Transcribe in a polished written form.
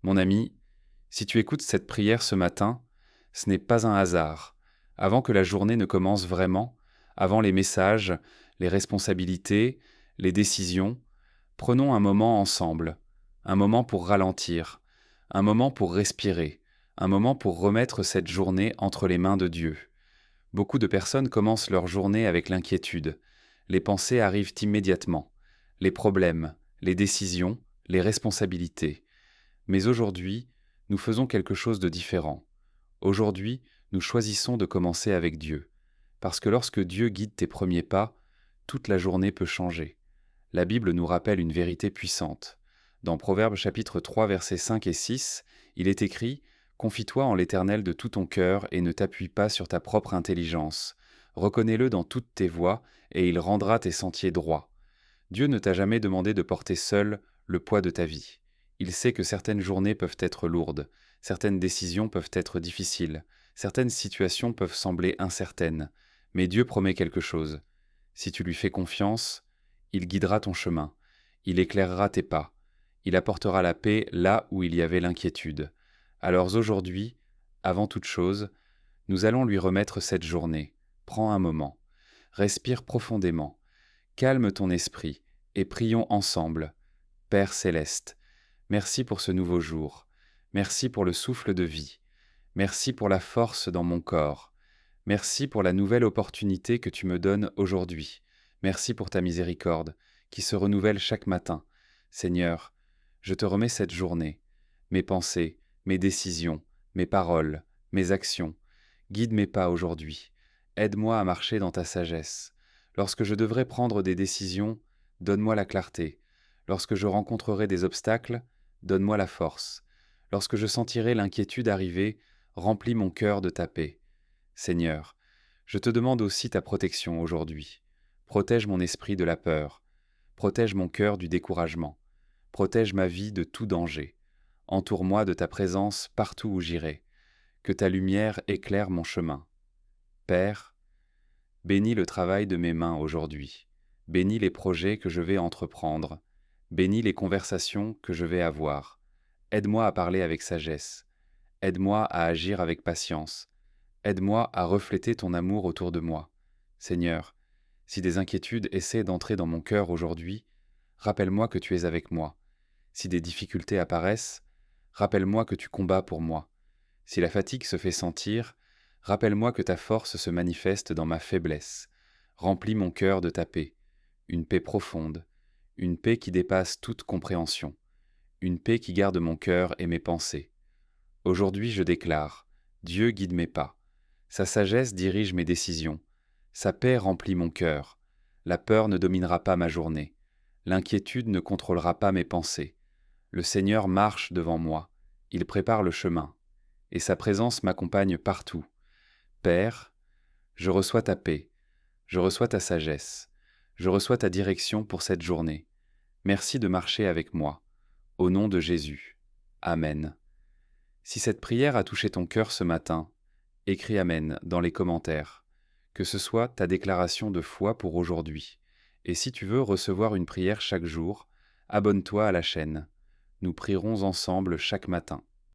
Mon ami, si tu écoutes cette prière ce matin, ce n'est pas un hasard. Avant que la journée ne commence vraiment, avant les messages, les responsabilités, les décisions, prenons un moment ensemble, un moment pour ralentir, un moment pour respirer, un moment pour remettre cette journée entre les mains de Dieu. Beaucoup de personnes commencent leur journée avec l'inquiétude. Les pensées arrivent immédiatement, les problèmes, les décisions, les responsabilités. Mais aujourd'hui, nous faisons quelque chose de différent. Aujourd'hui, nous choisissons de commencer avec Dieu. Parce que lorsque Dieu guide tes premiers pas, toute la journée peut changer. La Bible nous rappelle une vérité puissante. Dans Proverbes chapitre 3 versets 5 et 6, il est écrit « Confie-toi en l'Éternel de tout ton cœur et ne t'appuie pas sur ta propre intelligence. Reconnais-le dans toutes tes voies et il rendra tes sentiers droits. » Dieu ne t'a jamais demandé de porter seul le poids de ta vie. Il sait que certaines journées peuvent être lourdes, certaines décisions peuvent être difficiles, certaines situations peuvent sembler incertaines, mais Dieu promet quelque chose. Si tu lui fais confiance, il guidera ton chemin, il éclairera tes pas, il apportera la paix là où il y avait l'inquiétude. Alors aujourd'hui, avant toute chose, nous allons lui remettre cette journée. Prends un moment, respire profondément, calme ton esprit et prions ensemble. Père céleste, merci pour ce nouveau jour, merci pour le souffle de vie, merci pour la force dans mon corps, merci pour la nouvelle opportunité que tu me donnes aujourd'hui, merci pour ta miséricorde qui se renouvelle chaque matin. Seigneur, je te remets cette journée, mes pensées, mes décisions, mes paroles, mes actions. Guide mes pas aujourd'hui, aide-moi à marcher dans ta sagesse. Lorsque je devrai prendre des décisions, donne-moi la clarté. Lorsque je rencontrerai des obstacles, donne-moi la force. Lorsque je sentirai l'inquiétude arriver, remplis mon cœur de ta paix. Seigneur, je te demande aussi ta protection aujourd'hui. Protège mon esprit de la peur. Protège mon cœur du découragement. Protège ma vie de tout danger. Entoure-moi de ta présence partout où j'irai. Que ta lumière éclaire mon chemin. Père, bénis le travail de mes mains aujourd'hui. Bénis les projets que je vais entreprendre. Bénis les conversations que je vais avoir. Aide-moi à parler avec sagesse. Aide-moi à agir avec patience. Aide-moi à refléter ton amour autour de moi. Seigneur, si des inquiétudes essaient d'entrer dans mon cœur aujourd'hui, rappelle-moi que tu es avec moi. Si des difficultés apparaissent, rappelle-moi que tu combats pour moi. Si la fatigue se fait sentir, rappelle-moi que ta force se manifeste dans ma faiblesse. Remplis mon cœur de ta paix, une paix profonde, une paix qui dépasse toute compréhension, une paix qui garde mon cœur et mes pensées. Aujourd'hui je déclare, Dieu guide mes pas, sa sagesse dirige mes décisions, sa paix remplit mon cœur, la peur ne dominera pas ma journée, l'inquiétude ne contrôlera pas mes pensées. Le Seigneur marche devant moi, il prépare le chemin, et sa présence m'accompagne partout. Père, je reçois ta paix, je reçois ta sagesse, je reçois ta direction pour cette journée. Merci de marcher avec moi. Au nom de Jésus. Amen. Si cette prière a touché ton cœur ce matin, écris Amen dans les commentaires. Que ce soit ta déclaration de foi pour aujourd'hui. Et si tu veux recevoir une prière chaque jour, abonne-toi à la chaîne. Nous prierons ensemble chaque matin.